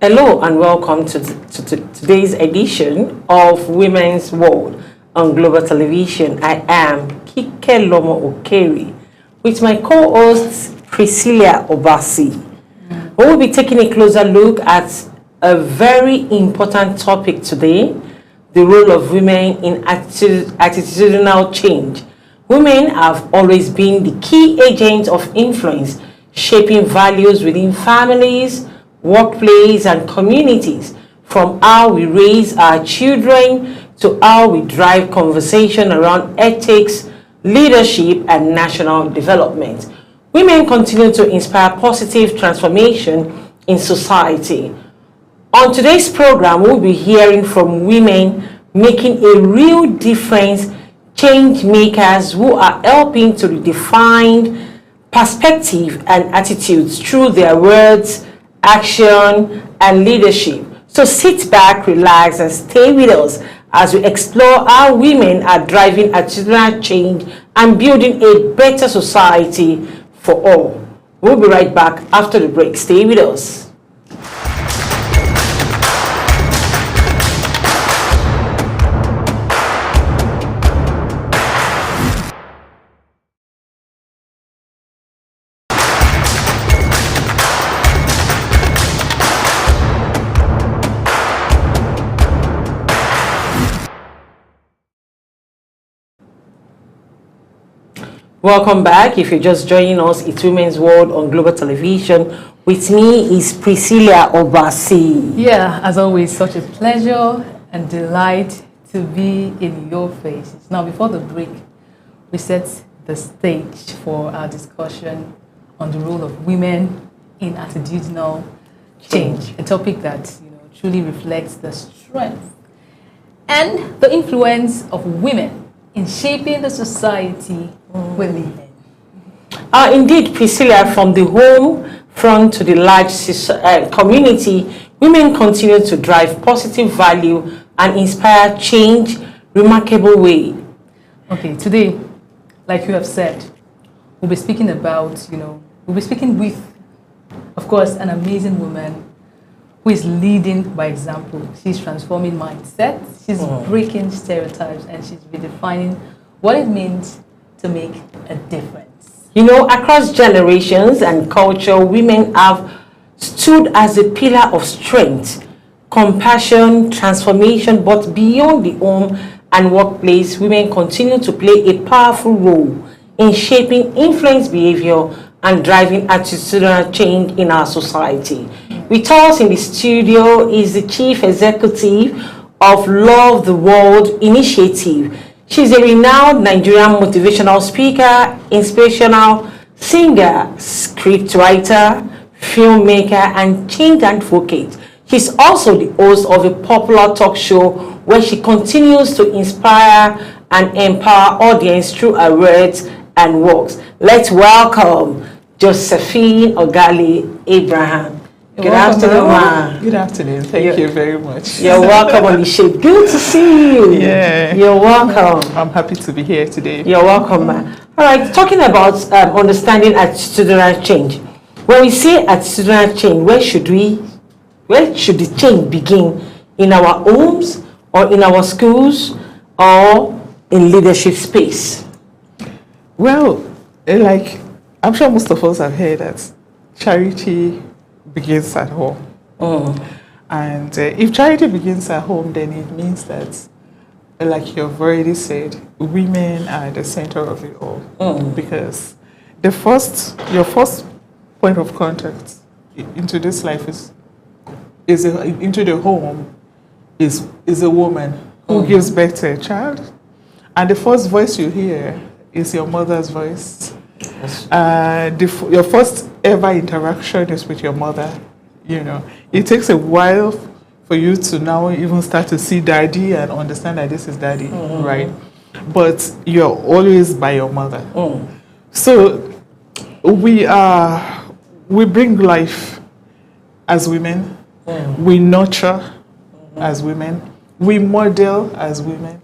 Hello and welcome to today's edition of Women's World on Global Television. I am Kike Lomo Okeri with my co-host Priscilla Obasi. We will be taking a closer look at a very important topic today, the role of women in attitudinal change. Women have always been the key agents of influence, shaping values within families, workplace, and communities, from how we raise our children to how we drive conversation around ethics, leadership, and national development. Women continue to inspire positive transformation in society. On today's program, we'll be hearing from women making a real difference, change makers who are helping to redefine perspective and attitudes through their words, action, and leadership. So sit back, relax, and stay with us as we explore how women are driving attitudinal change and building a better society for all. We'll be right back after the break. Stay with us. Welcome back. If you're just joining us, it's Women's World on Global Television. With me is Priscilla Obasi. Yeah, as always, such a pleasure and delight to be in your faces. Now, before the break, we set the stage for our discussion on the role of women in attitudinal change, a topic that truly reflects the strength and the influence of women in shaping the society we live in. Indeed, Priscilla, from the home front to the large community, women continue to drive positive value and inspire change remarkable way. Okay, today, like you have said, we'll be speaking about, we'll be speaking with, of course, an amazing woman who is leading by example. She's transforming mindsets, she's breaking stereotypes, and she's redefining what it means to make a difference. Across generations and culture, women have stood as a pillar of strength, compassion, transformation, but beyond the home and workplace, women continue to play a powerful role in shaping influence behavior and driving attitudinal change in our society. With us in the studio is the Chief Executive of Love the World Initiative. She's a renowned Nigerian motivational speaker, inspirational singer, scriptwriter, filmmaker, and change advocate. She's also the host of a popular talk show where she continues to inspire and empower audience through her words and works. Let's welcome Josephine Ogali Abraham. Good afternoon, ma. Good afternoon. Thank you very much. You're welcome on the show. Good to see you. Yeah. You're welcome. I'm happy to be here today. You're welcome, ma. All right, talking about understanding attitudinal change. When we say attitudinal change, where should the change begin? In our homes, or in our schools, or in leadership space? Well, I'm sure most of us have heard that charity begins at home. And if charity begins at home, then it means that, like you've already said, women are the center of it all. Because your first point of contact into this life into the home is a woman who gives birth to a child, and the first voice you hear is your mother's voice. Your first ever interaction is with your mother. It takes a while for you to now even start to see daddy and understand that this is daddy, right? But you're always by your mother. So we bring life as women. We nurture as women. We model as women.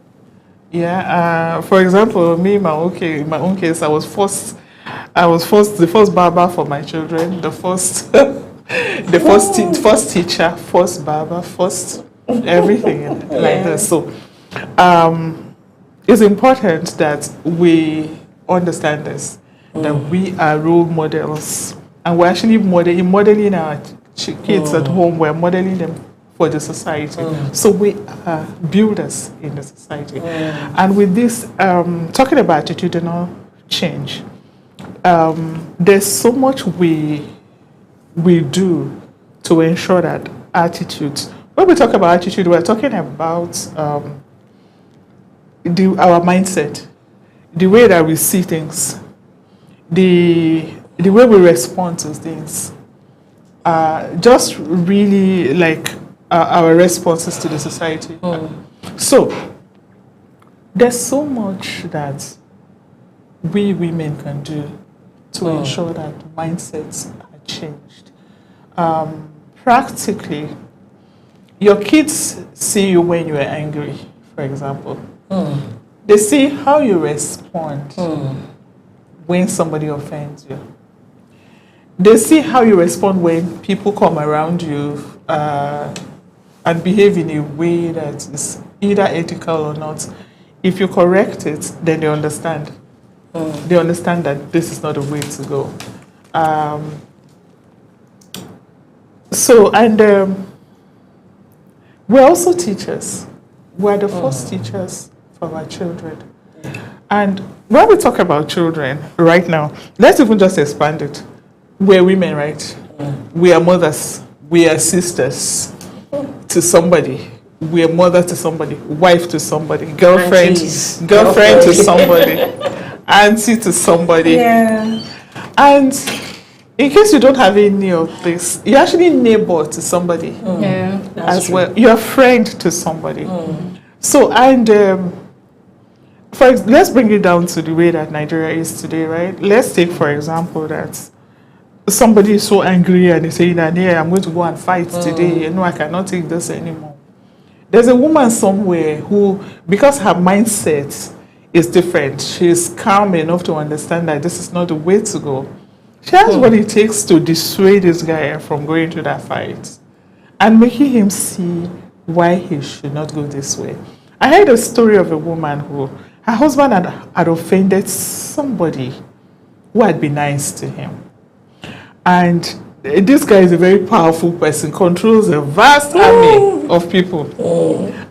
For example, me, in my own case, I was the first barber for my children, the first the first teacher, first barber, first everything like this. So it's important that we understand this, that we are role models, and we're actually modeling our kids at home. We're modeling them for the society. So we are builders in the society. And with this, talking about attitudinal change, there's so much we do to ensure that attitudes. When we talk about attitude, we're talking about our mindset, the way that we see things, the way we respond to things, just really like our responses to the society. So there's so much that we women can do to ensure that mindsets are changed. Practically, your kids see you when you are angry, for example. They see how you respond when somebody offends you. They see how you respond when people come around you and behave in a way that is either ethical or not. If you correct it, then they understand. They understand that this is not the way to go. We're also teachers. We're the first teachers for our children. And when we talk about children right now, let's even just expand it. We're women, right? We are mothers. We are sisters to somebody. We are mother to somebody, wife to somebody, girlfriend to somebody, auntie to somebody. Yeah. And in case you don't have any of this, you're actually neighbor to somebody as well. You're a friend to somebody. So, and let's bring it down to the way that Nigeria is today, right? Let's take, for example, that somebody is so angry and they say that, yeah, I'm going to go and fight today. I cannot take this anymore. There's a woman somewhere who, because her mindset is different, she's calm enough to understand that this is not the way to go. She has what it takes to dissuade this guy from going to that fight and making him see why he should not go this way. I heard a story of a woman who, her husband had offended somebody who had been nice to him. And this guy is a very powerful person, controls a vast army of people.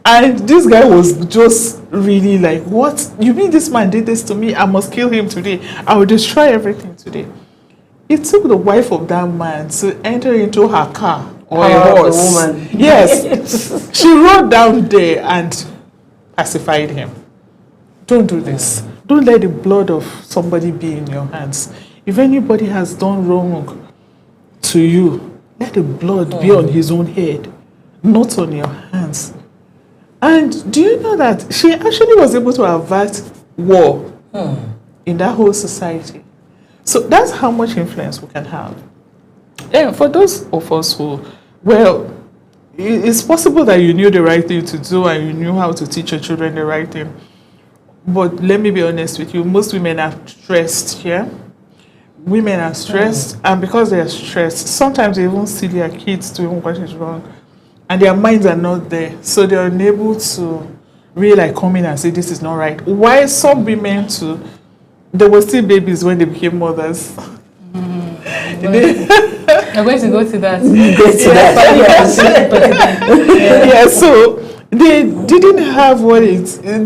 And this guy was just really like, what? You mean this man did this to me? I must kill him today. I will destroy everything today. It took the wife of that man to enter into her car or a horse. The woman. Yes. She rode down there and pacified him. Don't do this. Don't let the blood of somebody be in your hands. If anybody has done wrong to you, let the blood be on his own head, not on your hands. And do you know that she actually was able to avert war in that whole society? So that's how much influence we can have. And for those of us who, well, it's possible that you knew the right thing to do and you knew how to teach your children the right thing. But let me be honest with you, most women are stressed, yeah? Women are stressed, and because they are stressed, sometimes they even see their kids doing what is wrong, and their minds are not there, so they're unable to really like come in and say this is not right. Why some women too, they were still babies when they became mothers. I'm going to go to that. Yeah, so they didn't have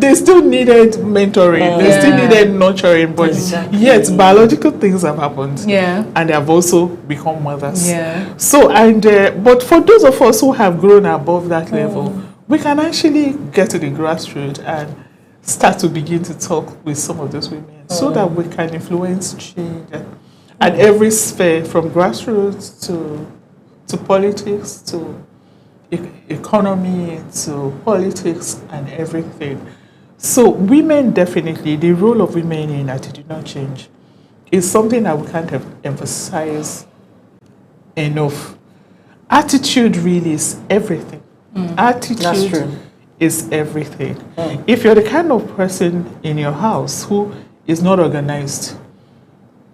they still needed mentoring, they still needed nurturing, but yet biological things have happened. Yeah. And they have also become mothers. Yeah. So, but for those of us who have grown above that level, we can actually get to the grassroots and start to begin to talk with some of those women so that we can influence change at every sphere, from grassroots to politics, to economy, to politics and everything. So women, definitely, the role of women in attitudinal change is something that we can't emphasize enough. Attitude really is everything. Attitude is everything. If you're the kind of person in your house who is not organized,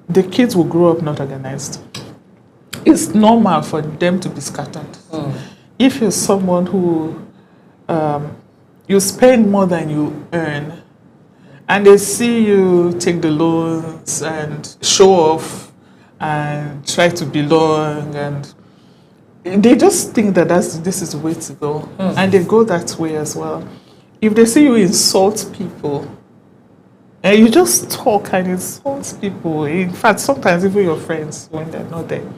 the kids will grow up not organized. it's normal for them to be scattered. If you're someone who you spend more than you earn, and they see you take the loans and show off and try to belong, and they just think that this is the way to go, and they go that way as well. If they see you insult people, and you just talk and insult people, in fact, sometimes even your friends when they're not there,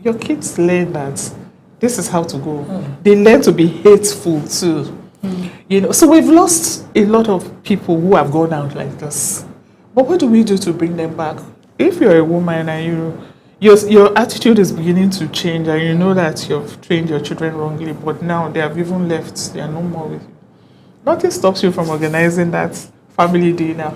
your kids learn that this is how to go. They learn to be hateful too. You know, so we've lost a lot of people who have gone out like this. But what do we do to bring them back? If you're a woman and your attitude is beginning to change, and you know that you've trained your children wrongly, but now they have even left, they are no more with you. Nothing stops you from organizing that family dinner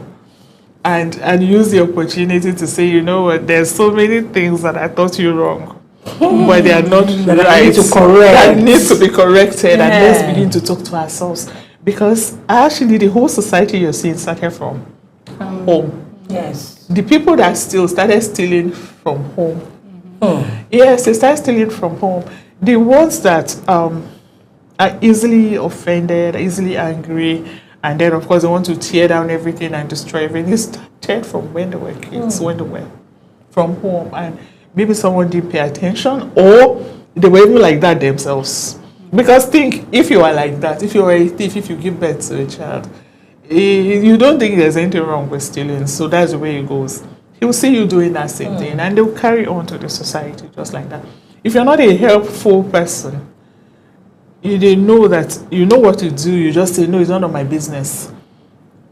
and use the opportunity to say, you know what, there's so many things that I taught you wrong. But they are not that right. need to correct. That needs to be corrected, and let's begin to talk to ourselves. Because actually, the whole society you're seeing started from home. Yes. The people that started stealing from home. Yes, they started stealing from home. The ones that are easily offended, easily angry, and then of course they want to tear down everything and destroy everything. It started from when they were kids, when they were from home, and maybe someone didn't pay attention, or they were even like that themselves. Because think, if you are like that, if you are a thief, if you give birth to a child, you don't think there's anything wrong with stealing, so that's the way it goes. He will see you doing that same thing, and they'll carry on to the society just like that. If you're not a helpful person, they know that you know what to do, you just say, no, it's none of my business.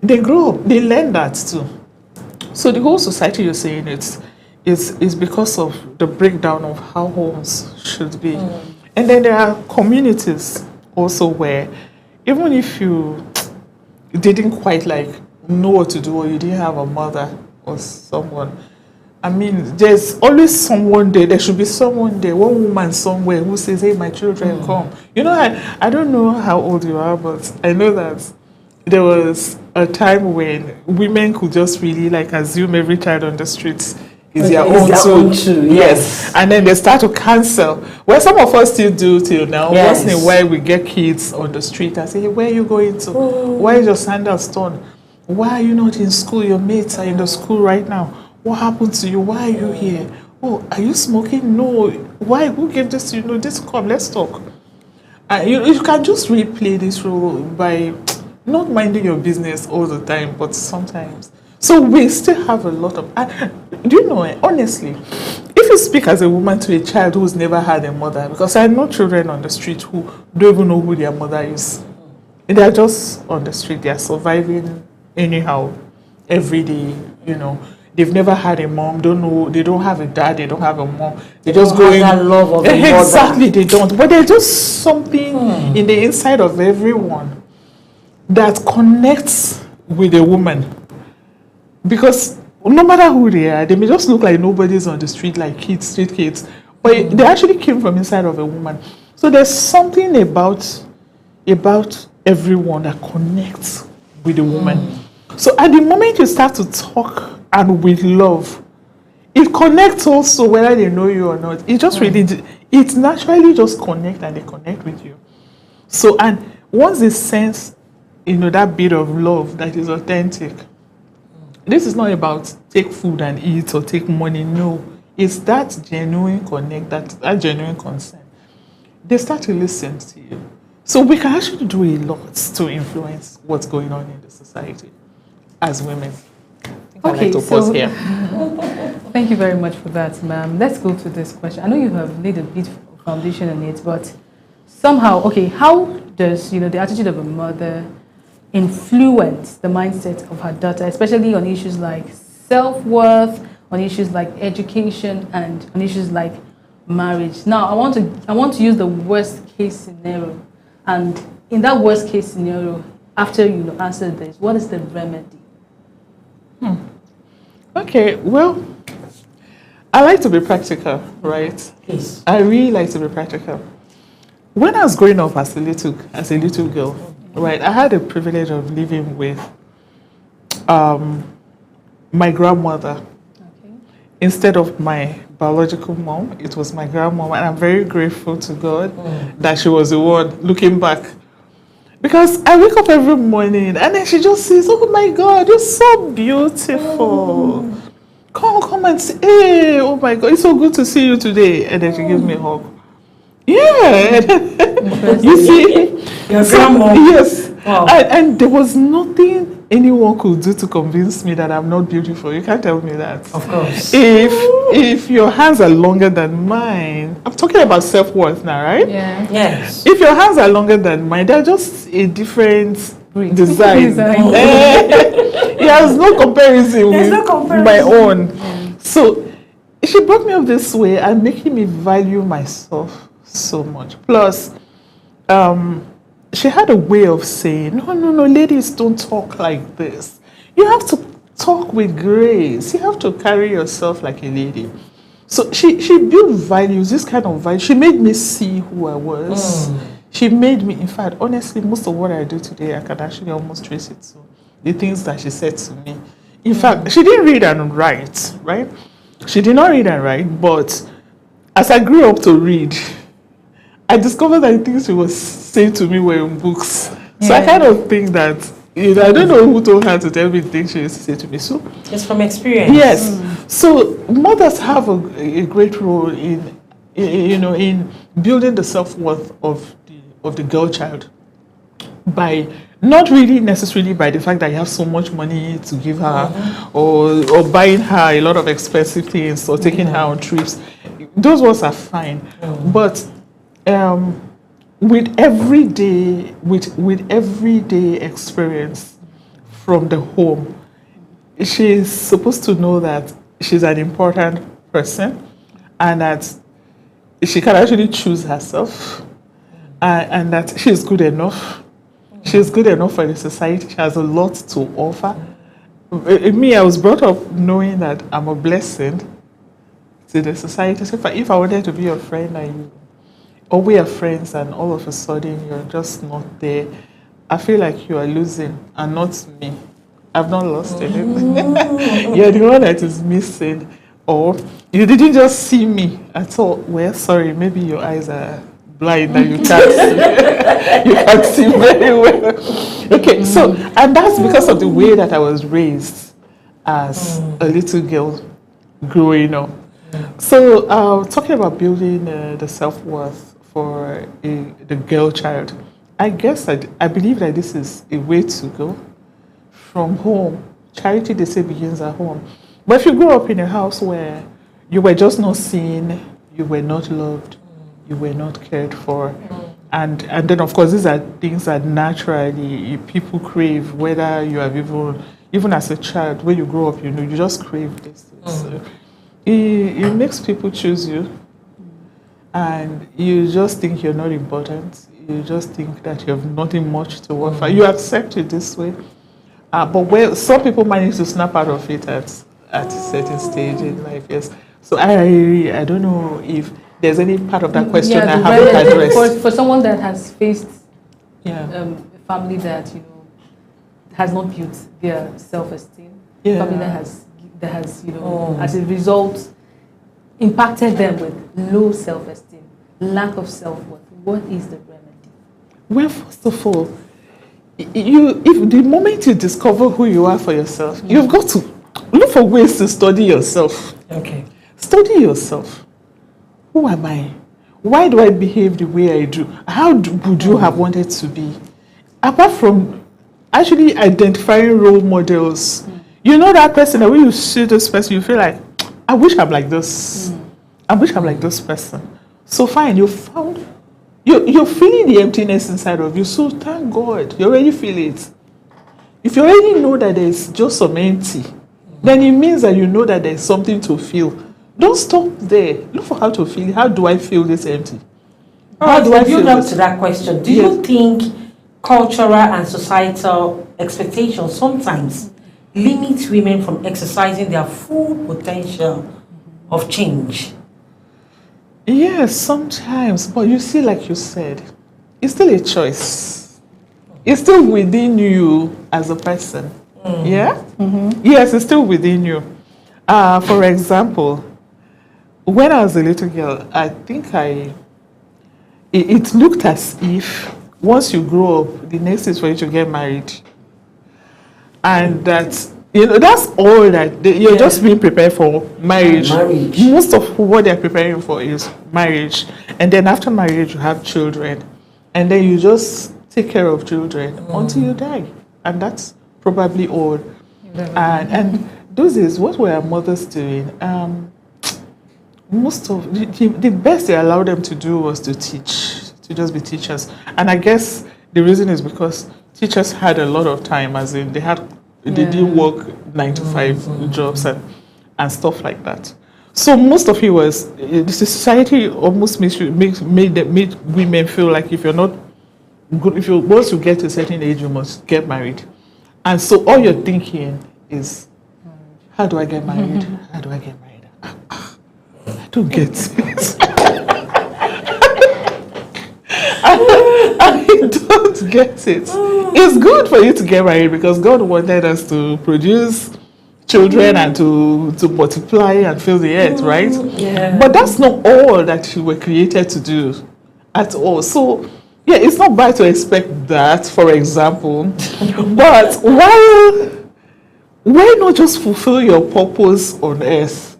They grow up, they learn that too. So the whole society you're saying is because of the breakdown of how homes should be. And then there are communities also where even if you didn't quite like know what to do, or you didn't have a mother or someone, I mean, there's always someone there. There should be someone there, one woman somewhere who says, hey, my children, come. You know, I don't know how old you are, but I know that there was a time when women could just really like assume every child on the streets is their own too. Yes. And then they start to cancel. Well, some of us still do till now. Yes. Once in a while we get kids on the street and say, hey, where are you going to? Why is your sandals torn? Why are you not in school? Your mates are in the school right now. What happened to you? Why are you here? Oh, are you smoking? No. Why? Who gave this to you? No, just come, let's talk. You can just replay this role by not minding your business all the time, but sometimes. So we still have a lot of... do you know, honestly, if you speak as a woman to a child who's never had a mother, because I know children on the street who don't even know who their mother is. They're just on the street, they're surviving anyhow, every day, you know. They've never had a mom, don't know, they don't have a dad, they don't have a mom. They just go in. That love of a mother. Exactly, they don't. But there's just something in the inside of everyone that connects with a woman. Because no matter who they are, they may just look like nobody's on the street, like kids, street kids. But they actually came from inside of a woman. So there's something about everyone that connects with a woman. So at the moment you start to talk and with love, it connects also whether they know you or not. It just really, it naturally just connect, and they connect with you. So, and once they sense, you know, that bit of love that is authentic, this is not about take food and eat or take money. No, it's that genuine connect, that genuine concern. They start to listen to you. So we can actually do a lot to influence what's going on in the society as women. I Okay, like to pause here. Thank you very much for that, ma'am. Let's go to this question. I know you have laid a bit of foundation on it, but somehow, okay, how does, you know, the attitude of a mother influence the mindset of her daughter, especially on issues like self-worth, on issues like education, and on issues like marriage? Now, I want to use the worst case scenario, and in that worst case scenario, after you answer this, what is the remedy? Okay, well, I like to be practical, right? Yes. I really like to be practical. When I was growing up as a little girl, right, I had the privilege of living with my grandmother instead of my biological mom, it was my grandmom, and I'm very grateful to God that she was the one looking back. Because I wake up every morning and then she just says, "Oh my God, you're so beautiful. Come and see. Hey, oh my God, it's so good to see you today." And then she gives me a hug. Yeah. You see? Your grandma. Yes. Wow. And there was nothing anyone could do to convince me that I'm not beautiful. You can't tell me that. Of course. If your hands are longer than mine, I'm talking about self-worth now, right? Yeah. Yes. If your hands are longer than mine, they're just a different design. Design. It has no comparison There's with no comparison. my own. So she brought me up this way and making me value myself so much. Plus, she had a way of saying, no, ladies don't talk like this. You have to talk with grace. You have to carry yourself like a lady. So she built values, this kind of values. She made me see who I was. She made me, in fact, honestly, most of what I do today, I can actually almost trace it to the things that she said to me. In fact, she didn't read and write, right? She did not read and write, but as I grew up to read, I discovered that the things she was saying to me were in books. So I kind of think that, I don't know who told her to tell me the things she used to say to me. So It's from experience. yes. So mothers have a great role in building the self-worth of the girl child by not really necessarily by the fact that you have so much money to give her or buying her a lot of expensive things or taking her on trips. Those ones are fine. But with everyday experience from the home, she's supposed to know that she's an important person and that she can actually choose herself and that she's good enough. She's good enough for the society. She has a lot to offer. Me, I was brought up knowing that I'm a blessing to the society. So if I wanted to be your friend and you, or we are friends and all of a sudden you're just not there, I feel like you are losing and not me. I've not lost anything. You're the one that is missing. Or you didn't just see me at all. Well, sorry, maybe your eyes are blind and you can't see. You can't see very well. Okay, so, and that's because of the way that I was raised as a little girl growing up. So, talking about building the self-worth for the girl child, I guess I believe that this is a way to go from home. Charity, they say, begins at home. But if you grew up in a house where you were just not seen, you were not loved, you were not cared for, and then of course these are things that naturally people crave, whether you have even as a child, when you grow up, you just crave this. So it makes people choose you, and you just think you're not important. You just think that you have nothing much to offer. You accept it this way. But some people manage to snap out of it at a certain stage in life, yes. So I don't know if there's any part of that question I haven't addressed. For someone that has faced Yeah. a family that has not built their self-esteem, Yeah. family that has as a result impacted them with low self-esteem, lack of self-worth. What is the remedy? Well, first of all, if the moment you discover who you are for yourself, you've got to look for ways to study yourself. Okay. Study yourself. Who am I? Why do I behave the way I do? How would you have wanted to be? Apart from actually identifying role models, you know that person that when you see this person, you feel like, I wish I'm like this. I wish I'm like this person. So fine, you found, you're feeling the emptiness inside of you. So thank God, you already feel it. If you already know that there's just some empty, then it means that you know that there's something to feel. Don't stop there. Look for how to feel it. How do I feel this empty? How do I feel build up this? to that question? Do Yes. you think cultural and societal expectations sometimes limit women from exercising their full potential of change? Yes, sometimes. But you see, like you said, it's still a choice. It's still within you as a person. Yeah? Yes, it's still within you. For example, when I was a little girl, I think it looked as if once you grow up, the next is for you to get married. And that, that's all that you're just being prepared for marriage. Most of what they're preparing for is marriage. And then after marriage, you have children. And then you just take care of children until you die. And that's probably all. And those is what were our mothers doing? Most of the best they allowed them to do was to teach, to just be teachers. And I guess the reason is because teachers had a lot of time, as in they didn't work 9 to 5 jobs and stuff like that. So most of it was the society almost made women feel like if you're not good, once you get to a certain age, you must get married. And so all you're thinking is, how do I get married? How do I get married? I don't get it. I don't get it. It's good for you to get married because God wanted us to produce children and to multiply and fill the earth, right? Yeah. But that's not all that you were created to do at all. So, yeah, it's not bad to expect that, for example. But why not just fulfill your purpose on earth?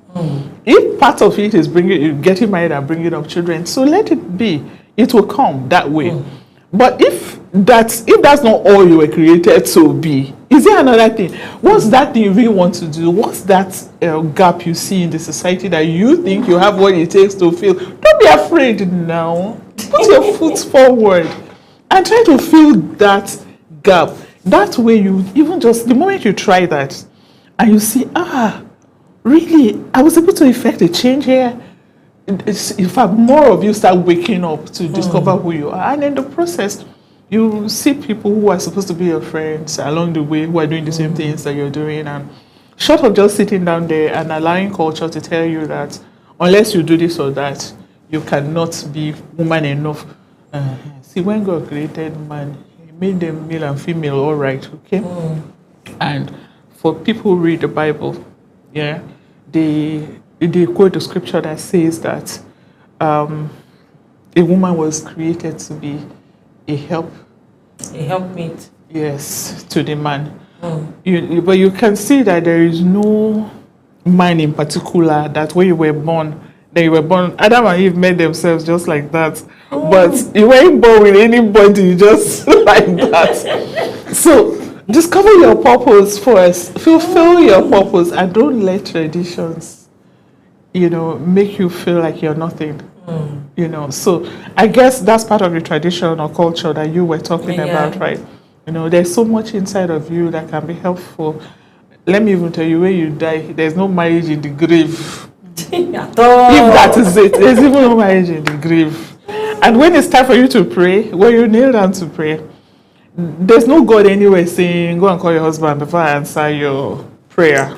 If part of it is getting married and bringing up children, so let it be. It will come that way. But if that's not all you were created to be, is there another thing? What's that thing you really want to do? What's that gap you see in the society that you think you have what it takes to fill? Don't be afraid now. Put your foot forward and try to fill that gap. That way, you even just the moment you try that and you see, really, I was able to effect a change here. In fact, more of you start waking up to discover who you are, and in the process, you see people who are supposed to be your friends along the way who are doing the same things that you're doing, and short of just sitting down there and allowing culture to tell you that unless you do this or that, you cannot be woman enough. See, when God created man, He made them male and female, all right, okay? And for people who read the Bible, yeah, they quote the scripture that says that a woman was created to be a helpmeet. Yes, to the man. But you can see that there is no man in particular that when you were born, Adam and Eve made themselves just like that. But you weren't born with anybody just like that. So discover your purpose first. Fulfill your purpose and don't let traditions make you feel like you're nothing. So I guess that's part of the tradition or culture that you were talking about, right? There's so much inside of you that can be helpful. Let me even tell you, when you die, there's no marriage in the grave. At all. If that is it, there's even no marriage in the grave. And when it's time for you to pray, when you kneel down to pray, there's no God anywhere saying, go and call your husband before I answer your prayers.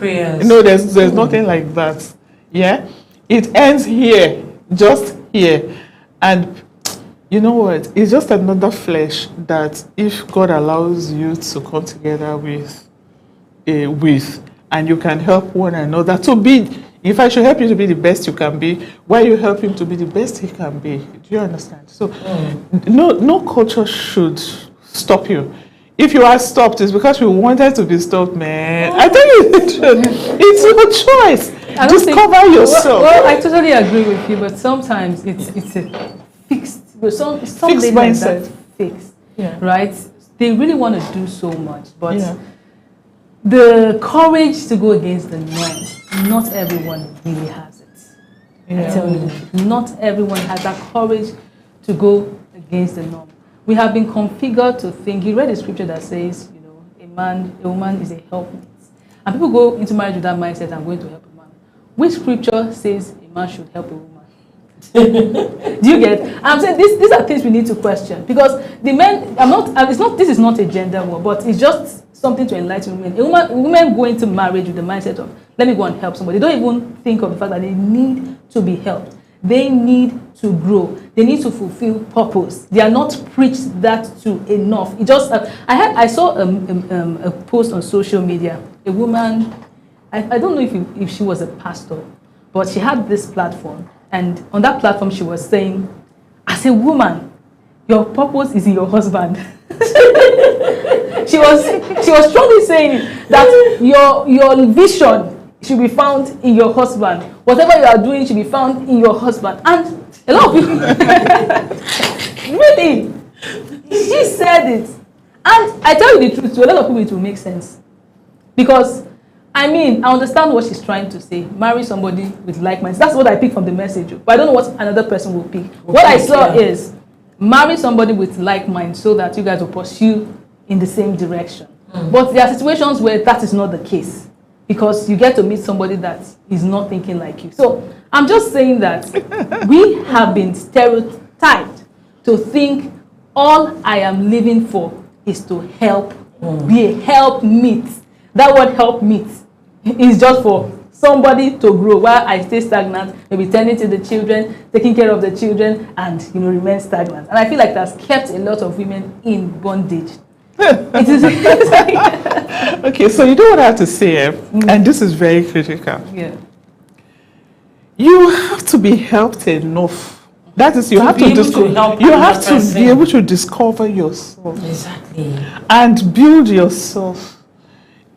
There's nothing like that. Yeah, it ends here, just here. And you know what? It's just another flesh that if God allows you to come together with, and you can help one another to be, if I should help you to be the best you can be, why you help him to be the best he can be? Do you understand? So no culture should stop you. If you are stopped, it's because you wanted to be stopped, man. I tell you the truth. It's your choice. Discover yourself. Well, I totally agree with you, but sometimes it's a fixed, some fixed I don't know if she was a pastor, but she had this platform. And on that platform, she was saying, as a woman, your purpose is in your husband. she was strongly saying that your vision should be found in your husband. Whatever you are doing should be found in your husband. And a lot of people, really, she said it. And I tell you the truth, to a lot of people it will make sense. Because, I mean, I understand what she's trying to say. Marry somebody with like minds. That's what I picked from the message. But I don't know what another person will pick. What I saw is, marry somebody with like minds so that you guys will pursue in the same direction. But there are situations where that is not the case. Because you get to meet somebody that is not thinking like you. So, I'm just saying that we have been stereotyped to think all I am living for is to help, be a help meet. That word help meet is just for somebody to grow while I stay stagnant, maybe tending to the children, taking care of the children, and remain stagnant. And I feel like that's kept a lot of women in bondage. It is okay, so you know what I have to say, and this is very critical. Yeah. You have to be helped enough. That is, you have to be able to discover yourself. Exactly. And build yourself.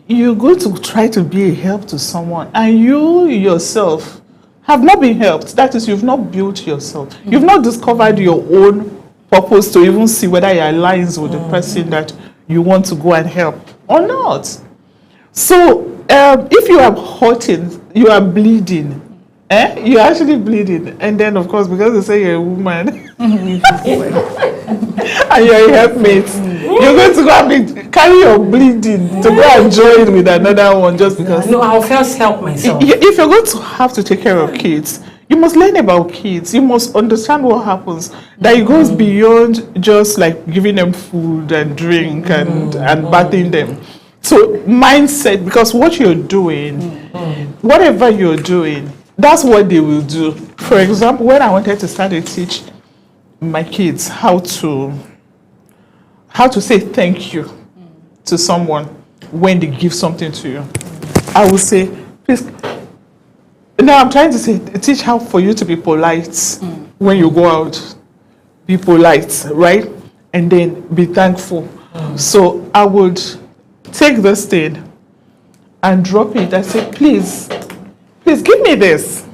You're going to try to be a help to someone, and you yourself have not been helped. That is, you've not built yourself. You've not discovered your own purpose to even see whether it aligns with the person that you want to go and help or not. So, if you are hurting, you are bleeding. You're actually bleeding, and then of course because they say you're a woman and you're a helpmate, you're going to go and carry your bleeding to go and join with another one just because. No, I'll first help myself. If you're going to have to take care of kids, you must learn about kids. You must understand what happens. That it goes beyond just like giving them food and drink and bathing them. So mindset, because what you're doing, whatever you're doing, that's what they will do. For example, when I wanted to start to teach my kids how to say thank you to someone when they give something to you, I will say, please. Now I'm trying to teach how for you to be polite when you go out. Be polite, right? And then be thankful. So I would take this thing and drop it and say, please give me this.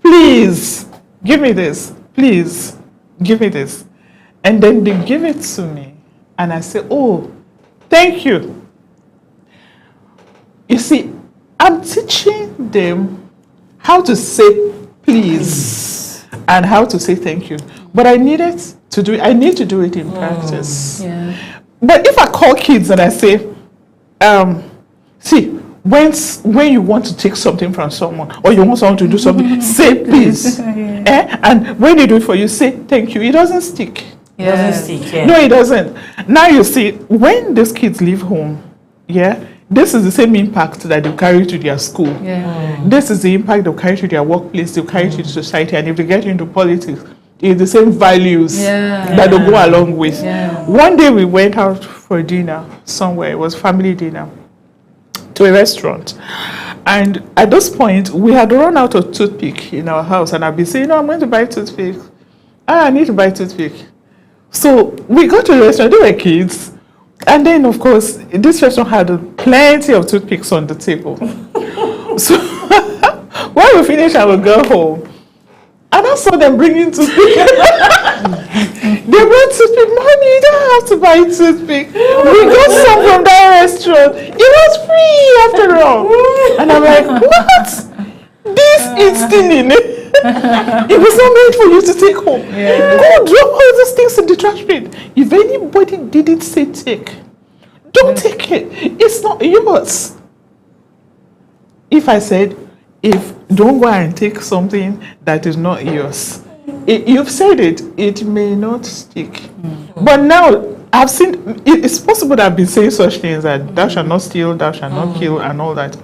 Please give me this. Please give me this. And then they give it to me. And I say, oh, thank you. You see, I'm teaching them how to say please and how to say thank you. But I needed to do it. I need to do it in practice. Yeah. But if I call kids and I say, see, when you want to take something from someone or you want someone to do something, say please. And when they do it for you, say thank you. It doesn't stick. It doesn't stick, yeah. No, it doesn't. Now you see, when these kids leave home, this is the same impact that they carry to their school. Yeah. This is the impact they'll carry to their workplace, they'll carry to the society, and if they get into politics, it's the same values that they'll go along with. Yeah. One day we went out for dinner somewhere, it was family dinner, to a restaurant. And at this point, we had run out of toothpick in our house, and I'd be saying, I'm going to buy toothpick. I need to buy toothpick. So we got to the restaurant, they were kids. And then, of course, this restaurant had plenty of toothpicks on the table. So when we finished, I would go home. And I saw them bringing toothpick. They brought toothpick. Mommy, you don't have to buy toothpick. We got some from that restaurant. It was free after all. And I'm like, what? This is thinning. It was not made for you to take home. Go drop all those things in the trash bin. If anybody didn't say take, don't take it. It's not yours. If I said, don't go and take something that is not yours. You've said it may not stick. But now, I've seen, it's possible that I've been saying such things that thou shalt not steal, thou shalt not kill, and all that.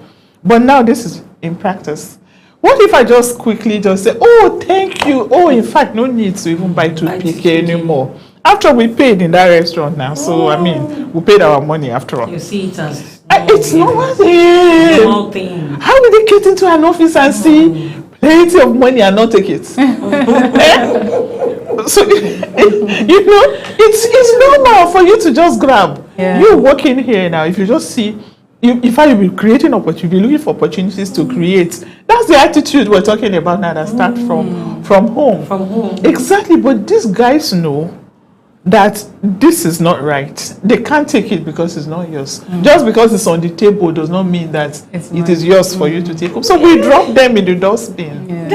But now this is in practice. What if I just quickly just say, oh, thank you. Oh, in fact, no need to even buy toothpick anymore. After we paid in that restaurant now. So, I mean, we paid our money after all. You see it as... It's normal thing. Normal thing. How will they get into an office and see plenty of money and not take it? So, it's normal for you to just grab. Yeah. You working here now, if you just see, if I will be creating opportunities, you'll be looking for opportunities to create. That's the attitude we're talking about now that start from home. From home. Exactly, but these guys know that this is not right. They can't take it because it's not yours. Just because it's on the table does not mean that it is yours for you to take up. So we drop them in the dustbin. Yeah.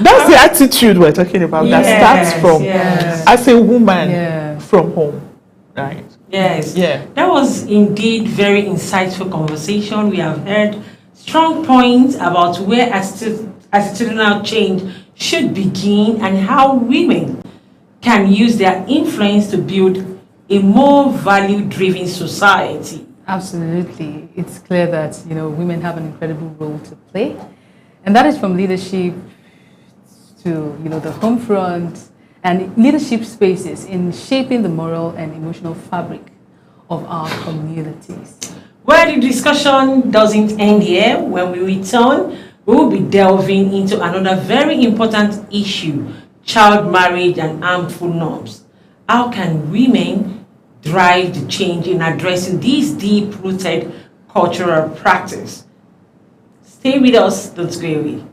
That's the attitude we're talking about that starts from, as a woman, from home. Right? Yes. Yeah. That was indeed very insightful conversation. We have heard strong points about where attitudinal change should begin and how women can use their influence to build a more value-driven society. Absolutely. It's clear that, women have an incredible role to play. And that is from leadership to, the home front and leadership spaces in shaping the moral and emotional fabric of our communities. Well, the discussion doesn't end here. When we return, we will be delving into another very important issue: child marriage and harmful norms. How can women drive the change in addressing these deep-rooted cultural practice? Stay with us, don't go away.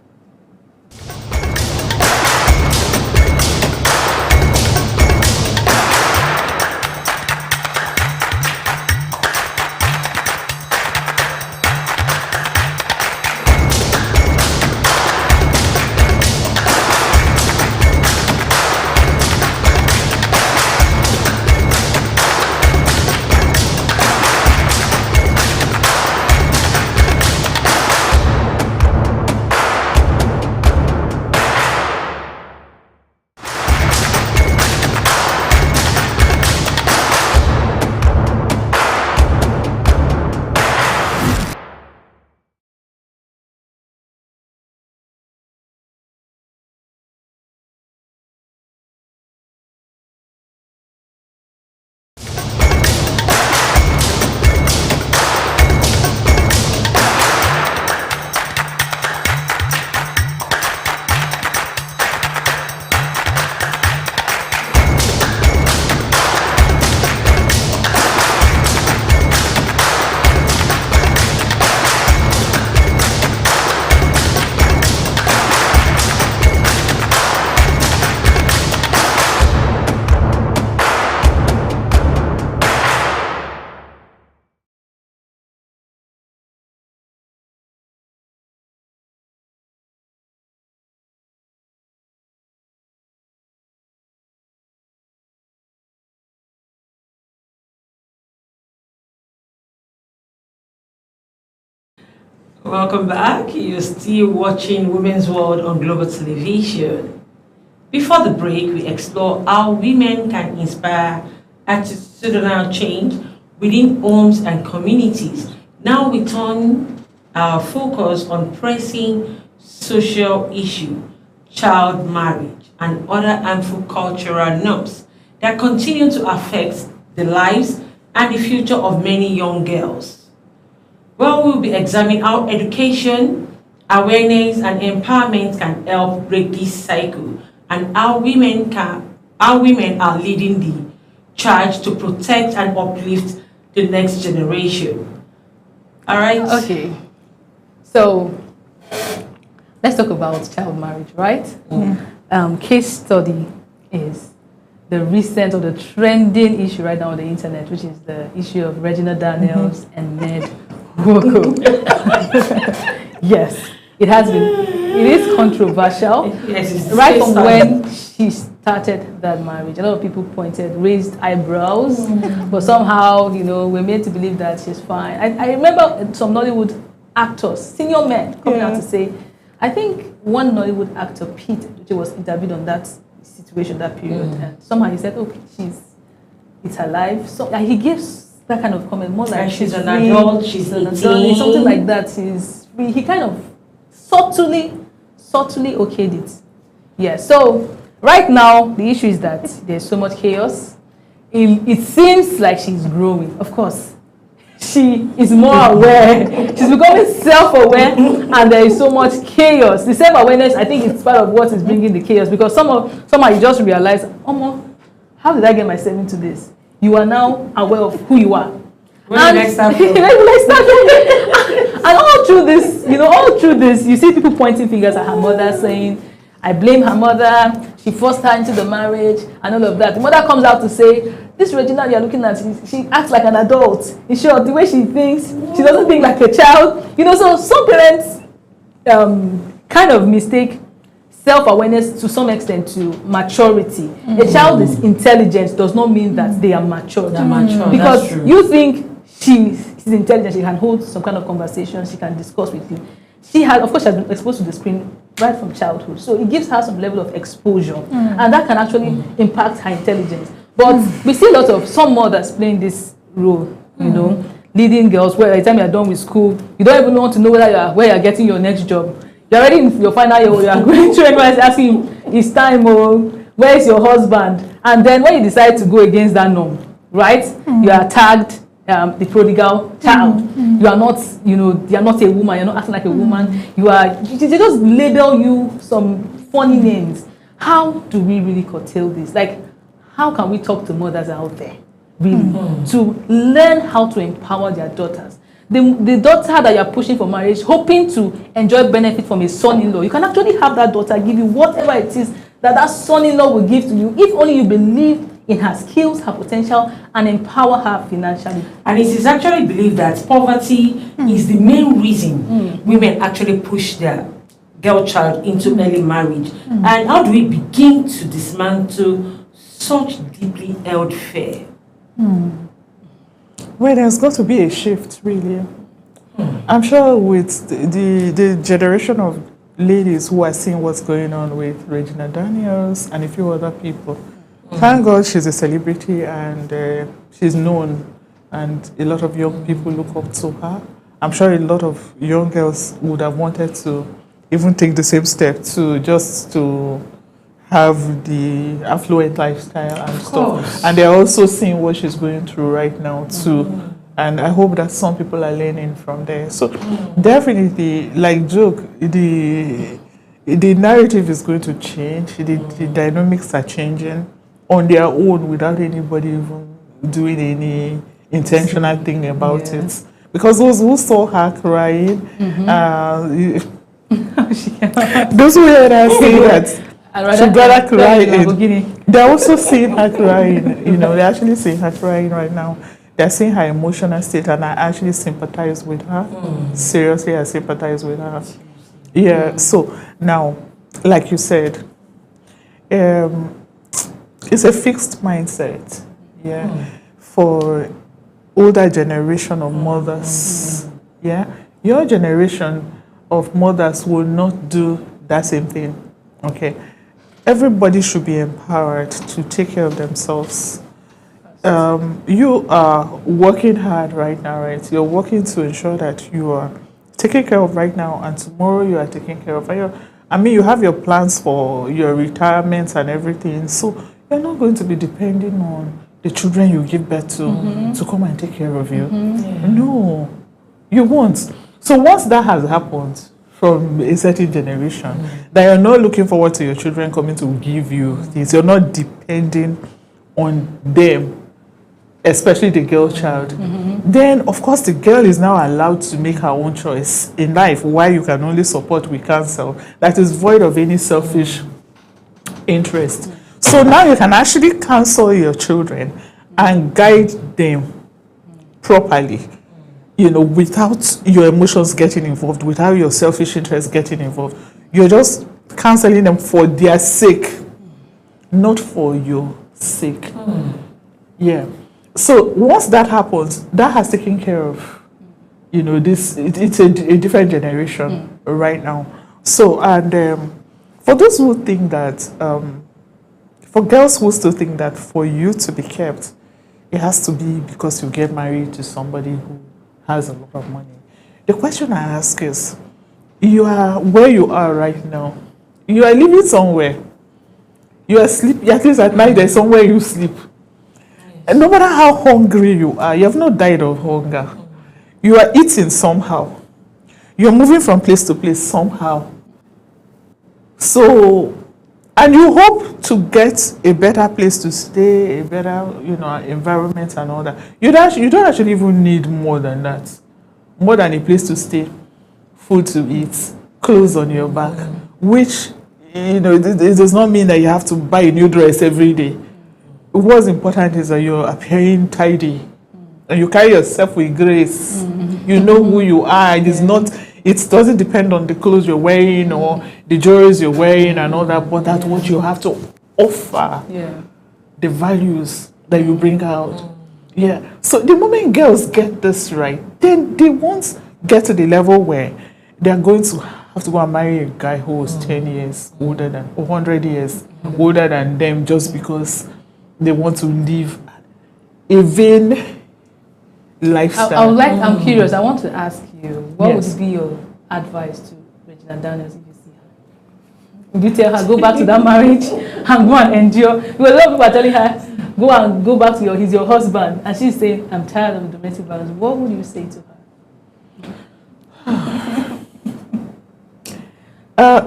Welcome back. You're still watching Women's World on Global Television. Before the break, we explore how women can inspire attitudinal change within homes and communities. Now we turn our focus on pressing social issue, child marriage, and other harmful cultural norms that continue to affect the lives and the future of many young girls. Well, we'll be examining how education, awareness, and empowerment can help break this cycle, and how women are leading the charge to protect and uplift the next generation. All right. Okay. So let's talk about child marriage, right? Case study is the recent or the trending issue right now on the internet, which is the issue of Regina Daniels and Ned Nwoko. Yes, it is controversial. Yes, it's right from when she started that marriage, a lot of people raised eyebrows, but somehow, we're made to believe that she's fine. I remember some Nollywood actors, senior men, coming out to say, I think one Nollywood actor, Pete, which was interviewed on that situation, that period, and somehow he said, okay, it's her life. So he gives that kind of comment, more like she's an adult, she's an adult, something like that. He kind of subtly okayed it. Yeah, so right now, the issue is that there's so much chaos. It seems like she's growing. Of course, she is more aware. She's becoming self-aware, and there is so much chaos. The self-awareness, I think, is part of what is bringing the chaos, because somehow you just realize, oh, how did I get myself into this? You are now aware of who you are. And all through this, you see people pointing fingers at her mother, saying, I blame her mother, she forced her into the marriage, and all of that. The mother comes out to say, this Regina you're looking at, she acts like an adult. In short, the way she thinks, she doesn't think like a child. So some parents kind of mistake self-awareness to some extent to maturity. A child is intelligent does not mean that they are mature. Because you think she's intelligent, she can hold some kind of conversation, she can discuss with you. She has been exposed to the screen right from childhood, so it gives her some level of exposure, and that can actually impact her intelligence. But we see a lot of some mothers playing this role, leading girls, where by the time you're done with school, you don't even want to know where you're getting your next job. You're already in your final year, you're going to anyone asking, it's time, where is your husband? And then when you decide to go against that norm, right, you are tagged the prodigal child. You are not, you are not a woman, you're not acting like a woman. They just label you some funny names. How do we really curtail this? Like, how can we talk to mothers out there, really, to learn how to empower their daughters? The daughter that you're pushing for marriage, hoping to enjoy benefit from a son-in-law, you can actually have that daughter give you whatever it is that son-in-law will give to you, if only you believe in her skills, her potential, and empower her financially. And it is actually believed that poverty is the main reason women actually push their girl child into early marriage. And how do we begin to dismantle such deeply held fear? Well, there's got to be a shift, really. I'm sure with the generation of ladies who are seeing what's going on with Regina Daniels and a few other people, thank God she's a celebrity and she's known, and a lot of young people look up to her. I'm sure a lot of young girls would have wanted to even take the same step to have the affluent lifestyle and stuff. And they're also seeing what she's going through right now too. And I hope that some people are learning from there. So definitely, like joke, the narrative is going to change. The dynamics are changing on their own without anybody even doing any intentional thing about it. Because those who saw her crying, those who heard her say that she got her crying, they're also seeing her crying. They're actually seeing her crying right now. They're seeing her emotional state, and I actually sympathize with her. Seriously, I sympathize with her. Yeah, so now, like you said, it's a fixed mindset, for older generation of mothers. Your generation of mothers will not do that same thing. Okay, everybody should be empowered to take care of themselves. You are working hard right now, right? You're working to ensure that you are taken care of right now, and tomorrow you are taken care of. You have your plans for your retirement and everything, so you're not going to be depending on the children you give birth to come and take care of you. No, you won't. So once that has happened from a certain generation, that you're not looking forward to your children coming to give you things, you're not depending on them, especially the girl child, then of course the girl is now allowed to make her own choice in life, while you can only support with counsel that is void of any selfish interest. So now you can actually counsel your children and guide them properly, without your emotions getting involved, without your selfish interests getting involved. You're just counseling them for their sake, not for your sake. So once that happens, that has taken care of, it's a different generation right now. So, and for those who think that, for girls who still think that for you to be kept, it has to be because you get married to somebody who has a lot of money. The question I ask is, you are where you are right now. You are living somewhere. You are sleeping, at least at night there's somewhere you sleep. And no matter how hungry you are, you have not died of hunger. you are eating somehow. You're moving from place to place somehow. So, and you hope to get a better place to stay, a better, environment and all that. You don't actually even need more than that. More than a place to stay, food to eat, clothes on your back, which, it does not mean that you have to buy a new dress every day. What's important is that you're appearing tidy and you carry yourself with grace. You know who you are. It doesn't depend on the clothes you're wearing or the jewelries you're wearing and all that, but that's what you have to offer. Yeah. The values that you bring out. Yeah. So the moment girls get this right, then they won't get to the level where they're going to have to go and marry a guy who was 10 years older than, or 100 years older than them just because they want to live a vain lifestyle. I'm curious. I want to ask you, what Yes. would be your advice to Regina Daniels if you see her? Would you tell her go back to that marriage and go and endure? Because a lot of people are telling her go back to he's your husband, and she's saying I'm tired of domestic violence. What would you say to her?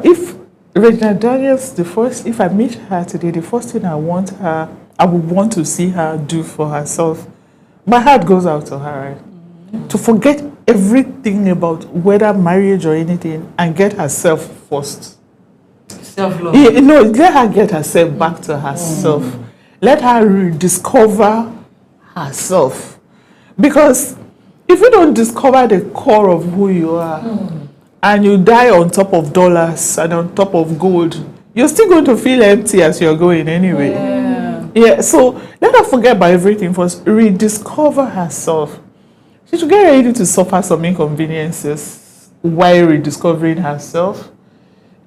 If Regina Daniels, if I meet her today, the first thing I would want to see her do for herself. My heart goes out to her, right? To forget everything about whether marriage or anything and get herself first. Self-love. Let her get herself back to herself. Let her rediscover herself. Because if you don't discover the core of who you are and you die on top of dollars and on top of gold, you're still going to feel empty as you're going anyway. Yeah, so let her forget about everything first, rediscover herself. She should get ready to suffer some inconveniences while rediscovering herself.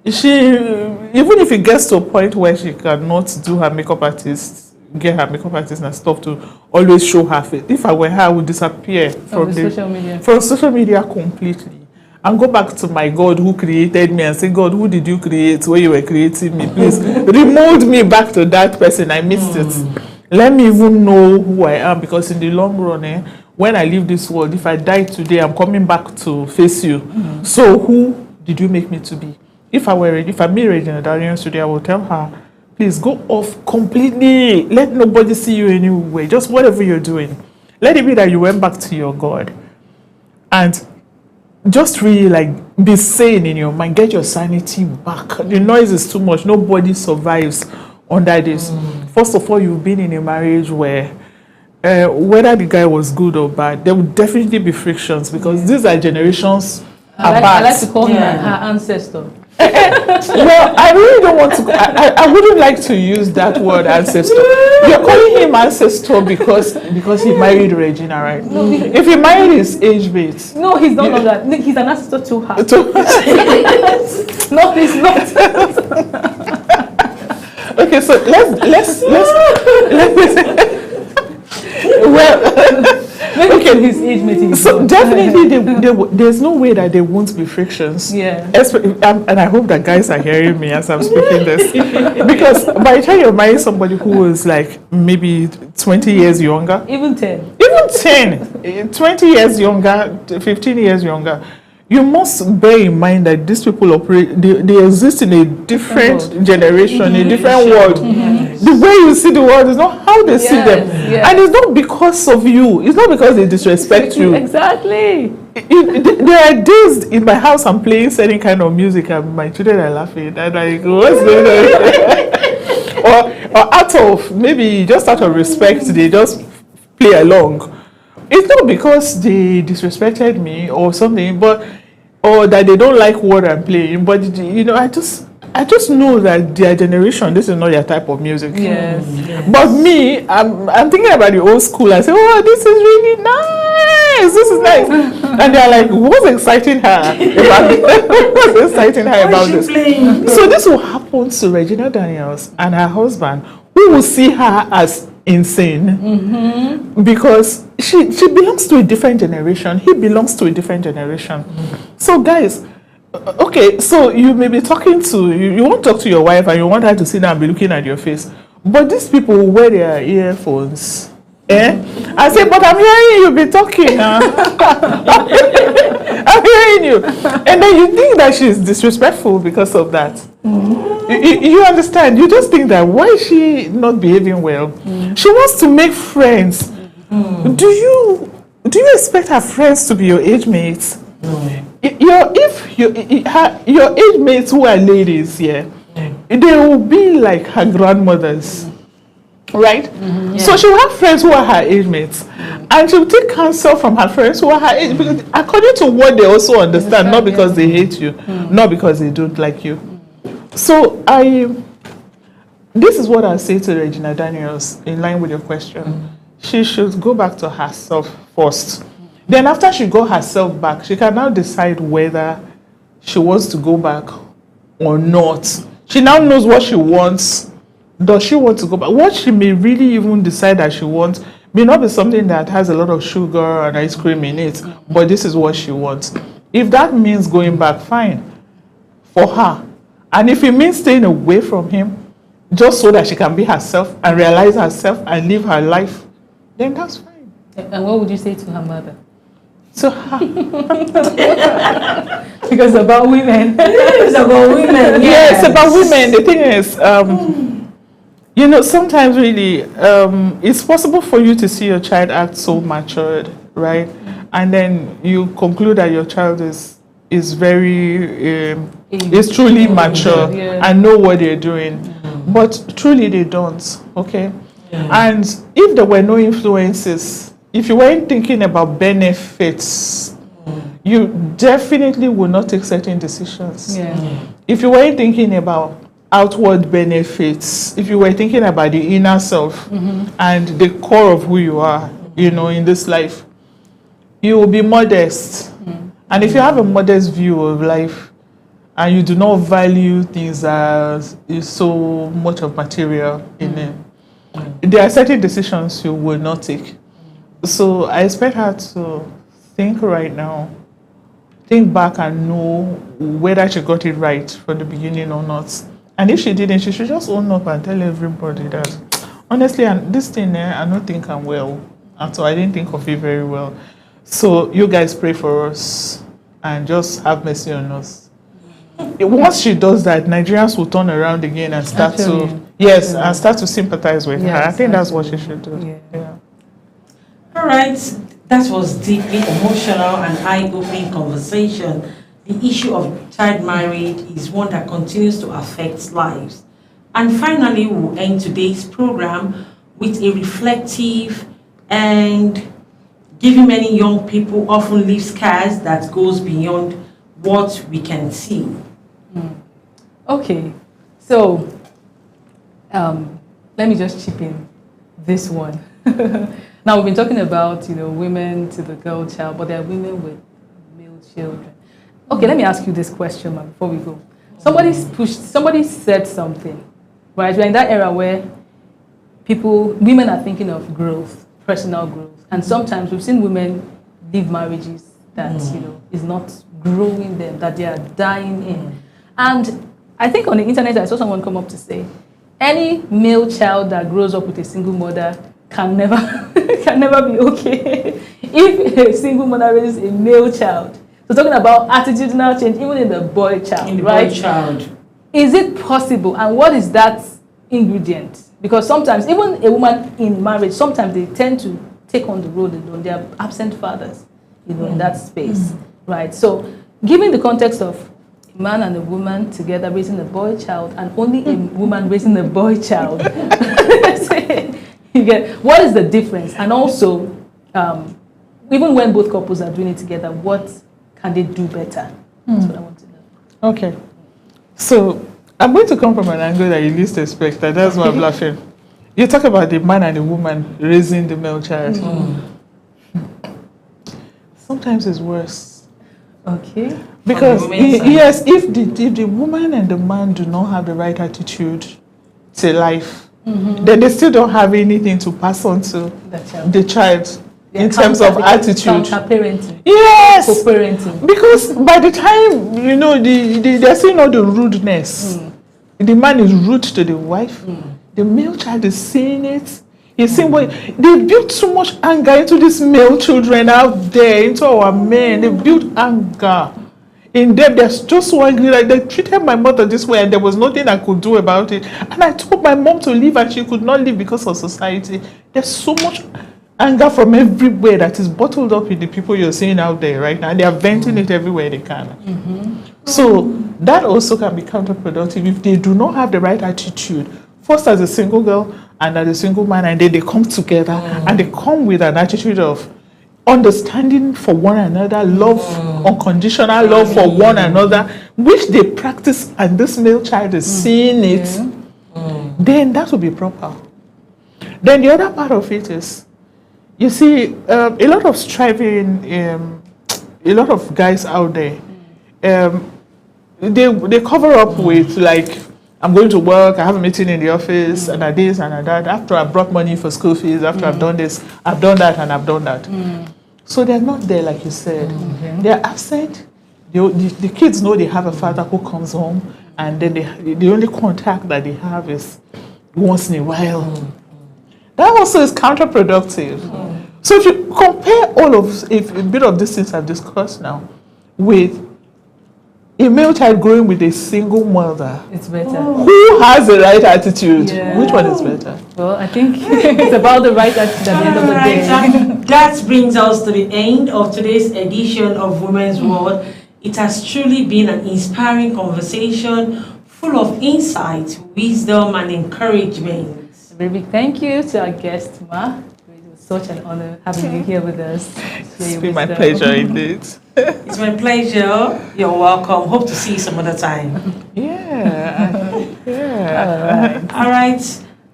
Even if it gets to a point where she cannot do her makeup artist, get her makeup artist and stuff to always show her face. If I were her, I would disappear from social media completely. And go back to my God who created me and say, God, who did you create when you were creating me? Please remold me back to that person. I missed it. Let me even know who I am, because in the long run, when I leave this world, if I die today, I'm coming back to face you. So who did you make me to be? If I meet Regina Daniels today, I will tell her, please go off completely. Let nobody see you anywhere. Just whatever you're doing. Let it be that you went back to your God. And just really be sane in your mind. Get your sanity back. The noise is too much. Nobody survives under this. First of all, you've been in a marriage where whether the guy was good or bad, there would definitely be frictions, because these are generations apart. I like to call him her ancestor. Well, I really don't want to. I wouldn't like to use that word ancestor. You're calling him ancestor because he married Regina, right? No, if he married his age mate. No, he's not like that. He's an ancestor to her. No, he's not. Okay, so let's well. Okay, his age mate. So definitely, there's no way that there won't be frictions. Yeah. And I hope that guys are hearing me as I'm speaking this, because by the time you're marrying somebody who is maybe 20 years younger, even 10, 20 years younger, 15 years younger, you must bear in mind that these people they exist in a different generation, a different world. The way you see the world is not how they see them. Yes. And it's not because of you. It's not because they disrespect you. Exactly. There are days in my house I'm playing certain kind of music and my children are laughing. And like, what's going on? or just out of respect, they just play along. It's not because they disrespected me or something, or that they don't like what I'm playing. But I just know that their generation, this is not their type of music. Yes. But me, I'm thinking about the old school. I say, oh, this is really nice. This is nice. And they're like, what's exciting her about this? So this will happen to Regina Daniels and her husband, who will see her as insane, because she belongs to a different generation. He belongs to a different generation. So guys, okay, so you may be talking to you want to talk to your wife and you want her to sit down and be looking at your face, but these people wear their earphones I say, but I'm hearing you be talking. I'm hearing you. And then you think that she's disrespectful because of that. You understand? You just think that, why is she not behaving well? She wants to make friends. Do you expect her friends to be your age mates? Your age mates who are ladies, they will be like her grandmothers. Right? So she'll have friends who are her age mates, and she'll take counsel from her friends who are her age, because according to what they also understand, not because they hate you, not because they don't like you. So this is what I say to Regina Daniels, in line with your question. She should go back to herself first. Then after she got herself back, she can now decide whether she wants to go back or not. She now knows what she wants. Does she want to go back? What she may really even decide that she wants may not be something that has a lot of sugar and ice cream in it, but this is what she wants. If that means going back, fine, for her. And if it means staying away from him, just so that she can be herself and realize herself and live her life, then that's fine. And what would you say to her mother? To her. Because about women. It's about women. Yes, about women. The thing is, sometimes really, it's possible for you to see your child act so matured, right? And then you conclude that your child is truly mature and know what they're doing. But truly they don't, okay? And if there were no influences, if you weren't thinking about benefits, you definitely would not take certain decisions. If you weren't thinking about outward benefits, if you were thinking about the inner self and the core of who you are, in this life, you will be modest. And if you have a modest view of life and you do not value things as so much of material in it, there are certain decisions you will not take. So I expect her to think right now, think back and know whether she got it right from the beginning or not. And if she didn't, she should just own up and tell everybody that, honestly, and this thing I don't think I'm well. And so I didn't think of it very well. So you guys pray for us and just have mercy on us. Once she does that, Nigerians will turn around again and start to sympathize with her. I think that's what she should do. Yeah. All right. That was deeply emotional and eye-opening conversation. The issue of child marriage is one that continues to affect lives. And finally, we'll end today's program with a reflective and giving many young people often leave scars that goes beyond what we can see. Okay, so let me just chip in this one. Now we've been talking about women to the girl child, but there are women with male children. Okay, let me ask you this question, man, before we go. Somebody said something, right? We're in that era where women are thinking of growth, personal growth, and sometimes we've seen women leave marriages that is not growing them, that they are dying in. And I think on the internet I saw someone come up to say, any male child that grows up with a single mother can never be okay if a single mother raises a male child. So talking about attitudinal change, even in the boy child, right? Boy child. Is it possible? And what is that ingredient? Because sometimes, even a woman in marriage, sometimes they tend to take on the role alone. They are absent fathers, in that space, right? So given the context of a man and a woman together raising a boy child, and only a woman raising a boy child, what is the difference? And also, even when both couples are doing it together, what can they do better? That's what I want to know. Okay. So I'm going to come from an angle that you least expect, and that's why I'm laughing. You talk about the man and the woman raising the male child. Sometimes it's worse. Okay. Because if the woman and the man do not have the right attitude to life, then they still don't have anything to pass on to the child. In terms of attitude. Counter-parenting. Yes. Co-parenting. Because by the time, they're seeing all the rudeness. The man is rude to the wife. The male child is seeing it. You see what they built so much anger into these male children out there, into our men. They built anger in them. They're just so angry. Like they treated my mother this way, and there was nothing I could do about it. And I told my mom to leave, and she could not leave because of society. There's so much anger from everywhere that is bottled up in the people you're seeing out there right now. They are venting it everywhere they can. So that also can be counterproductive if they do not have the right attitude. First as a single girl and as a single man, and then they come together and they come with an attitude of understanding for one another, love, unconditional love for one another, which they practice, and this male child is seeing it, then that will be proper. Then the other part of it is, you see, a lot of striving, a lot of guys out there, they cover up with like, I'm going to work, I have a meeting in the office, and I this and I that. After I brought money for school fees, after I've done this, I've done that, and I've done that. So they're not there, like you said. They're absent. The kids know they have a father who comes home, and then the only contact that they have is once in a while. That also is counterproductive. So if you compare all of, a bit of these things I've discussed now, with a male child growing with a single mother, It's better. who has the right attitude, which one is better? Well, I think it's about the right attitude at the end of the day. That brings us to the end of today's edition of Women's World. It has truly been an inspiring conversation full of insight, wisdom, and encouragement. A very big thank you to our guest, Ma. It was such an honor having you here with us. It's been my pleasure indeed. It's my pleasure. You're welcome. Hope to see you some other time. All right.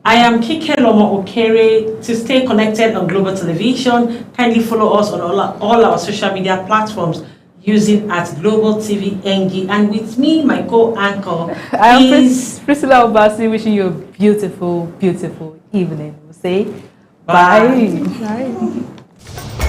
I am Kike Lomo Okere. To stay connected on Global Television, kindly follow us on all our social media platforms using at Global TV NG. And with me, my co-anchor I am is Priscilla Obasi, wishing you a beautiful, beautiful evening. We'll say Bye. bye.